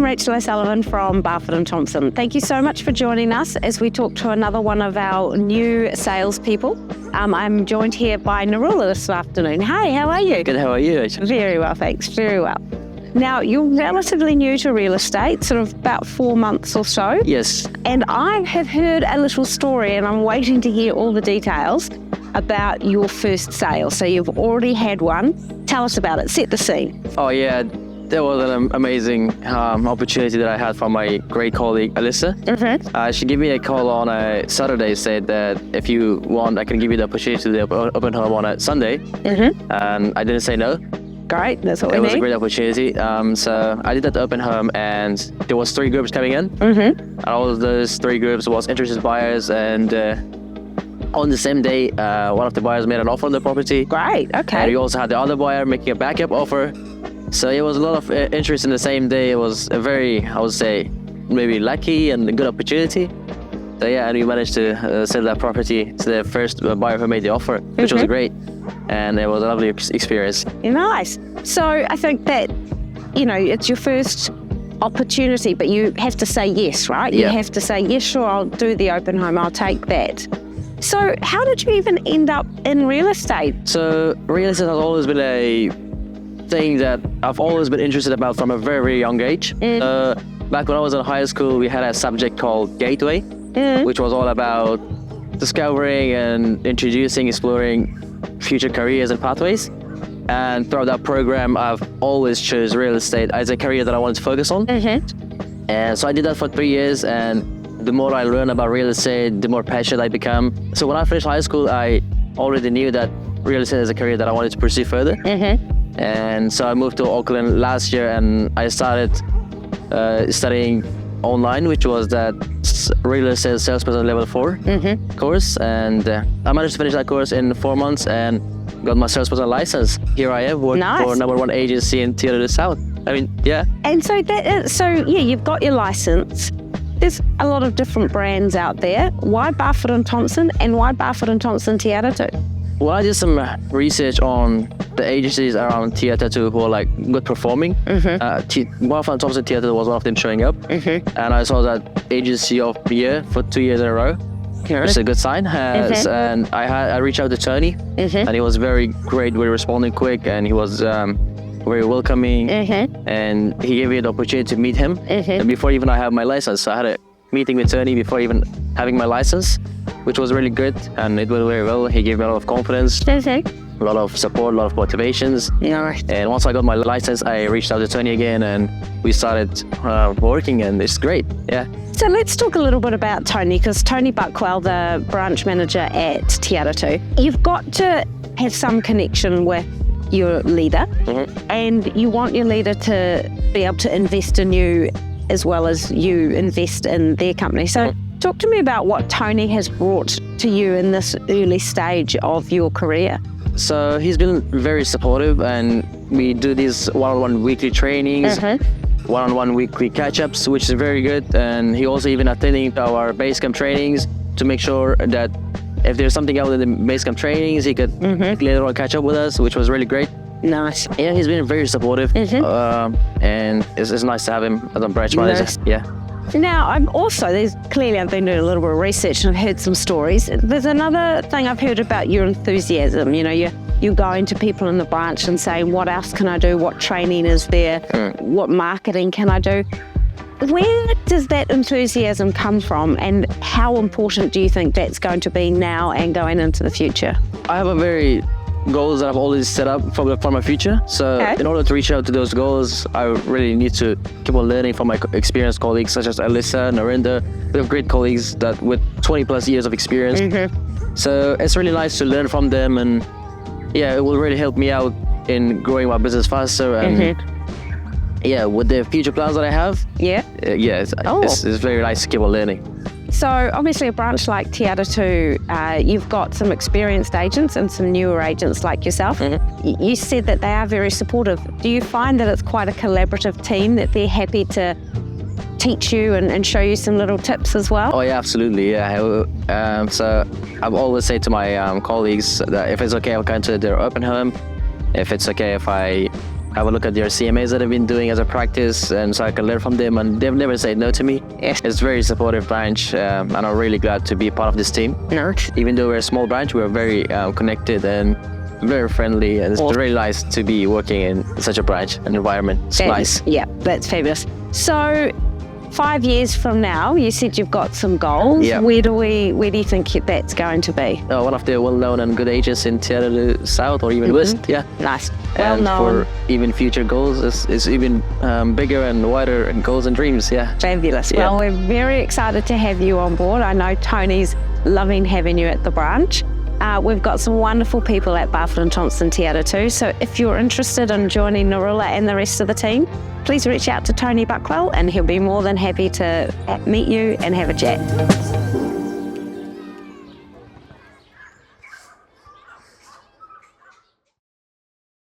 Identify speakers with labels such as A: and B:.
A: I'm Rachael O'Sullivan from Barfoot Thompson. Thank you so much for joining us as we talk to another one of our new salespeople. I'm joined here by Noorullah this afternoon. Hi, how are you?
B: Good, how are you, Rachael?
A: Very well, thanks. Very well. Now, you're relatively new to real estate, sort of about 4 months or so.
B: Yes.
A: And I have heard a little story, and I'm waiting to hear all the details about your first sale. So you've already had one. Tell us about it. Set the scene.
B: Oh, yeah. That was an amazing opportunity that I had from my great colleague, Alyssa.
A: Mm-hmm.
B: She gave me a call on a Saturday, said that if you want, I can give you the opportunity to the open home on a Sunday.
A: Mm-hmm.
B: And I didn't say no.
A: Great, that's what we need.
B: It was a great opportunity. So I did that open home, and there was 3 groups coming in.
A: Mm-hmm.
B: And all of those 3 groups was interested buyers, and on the same day, one of the buyers made an offer on the property.
A: Great, okay.
B: And we also had the other buyer making a backup offer. So it was a lot of interest in the same day. It was a very, I would say, maybe lucky and a good opportunity. So yeah, and we managed to sell that property to the first buyer who made the offer, which was great. And it was a lovely experience.
A: Nice. So I think that, it's your first opportunity, but you have to say yes, right?
B: Yeah.
A: You have to say, yes, sure, I'll do the open home, I'll take that. So how did you even end up in real estate?
B: So real estate has always been a thing that I've always been interested about from a very, very young age. Back when I was in high school, we had a subject called Gateway, which was all about discovering and introducing, exploring future careers and pathways. And throughout that program, I've always chose real estate as a career that I wanted to focus on. And so I did that for 3 years, and the more I learn about real estate, the more passionate I become. So when I finished high school, I already knew that real estate is a career that I wanted to pursue further. And so I moved to Auckland last year, and I started studying online, which was that real estate salesperson level 4 course. And I managed to finish that course in 4 months and got my salesperson license. Here I am working for #1 agency in Te South. I mean, yeah.
A: And so you've got your license. There's a lot of different brands out there. Why Barfoot Thompson, and why Barfoot Thompson Te Aratu?
B: Well, I did some research on the agencies around Te Aratu who are like good performing. Barfoot Thompson Te Aratu was one of them showing up. And I saw that agency of the year for 2 years in a row, which is a good sign. And I reached out to Tony, and he was very great with responding quick, and he was very welcoming, and he gave me the opportunity to meet him. And before even I have my license, so I had a meeting with Tony before even having my license, which was really good, and it went very well. He gave me a lot of confidence, a lot of support, a lot of motivations. And once I got my license, I reached out to Tony again, and we started working, and it's great. Yeah.
A: So let's talk a little bit about Tony, because Tony Buckwell, the branch manager at Te Aratu, you've got to have some connection with your leader, and you want your leader to be able to invest in you as well as you invest in their company. So talk to me about what Tony has brought to you in this early stage of your career.
B: So he's been very supportive, and we do these one-on-one weekly trainings, one-on-one weekly catch-ups, which is very good. And he also even attending our base camp trainings to make sure that if there's something else in the base camp trainings, he could later on catch up with us, which was really great.
A: Nice.
B: Yeah, he's been very supportive, and it's nice to have him as a branch manager. Yeah.
A: Now, I've been doing a little bit of research, and I've heard some stories. There's another thing I've heard about your enthusiasm. You're going to people in the branch and saying, what else can I do? What training is there? What marketing can I do? Where does that enthusiasm come from, and how important do you think that's going to be now and going into the future?
B: I have a very goals that I've always set up for my future. So in order to reach out to those goals, I really need to keep on learning from my experienced colleagues such as Alyssa, Narinda. We have great colleagues that with 20 plus years of experience. So it's really nice to learn from them, and yeah, it will really help me out in growing my business faster. And yeah, with the future plans that I have, it's very nice to keep on learning.
A: So obviously a branch like Te Aratu, you've got some experienced agents and some newer agents like yourself. You said that they are very supportive. Do you find that it's quite a collaborative team, that they're happy to teach you and show you some little tips as well?
B: Oh yeah, absolutely, yeah. So I've always said to my colleagues that if it's okay, I'll go into their open home. If it's okay if I have a look at their CMAs that I've been doing as a practice, and so I can learn from them. And they've never said no to me. It's a very supportive branch, and I'm really glad to be part of this team.
A: Nice.
B: Even though we're a small branch, we're very connected and very friendly, and it's really nice to be working in such a branch and environment. It's nice.
A: Yeah, that's fabulous. So 5 years from now, you said you've got some goals.
B: Yeah.
A: Where do you think that's going to be?
B: One of the well-known and good agents in Te Araru South or even West. Yeah.
A: Nice.
B: And
A: Well-known.
B: for even future goals, is even bigger and wider and goals and dreams. Yeah.
A: Fabulous.
B: Yeah.
A: Well, we're very excited to have you on board. I know Tony's loving having you at the branch. We've got some wonderful people at Barfoot Thompson Te Araru. So if you're interested in joining Noorullah and the rest of the team, please reach out to Tony Buckwell and he'll be more than happy to meet you and have a chat.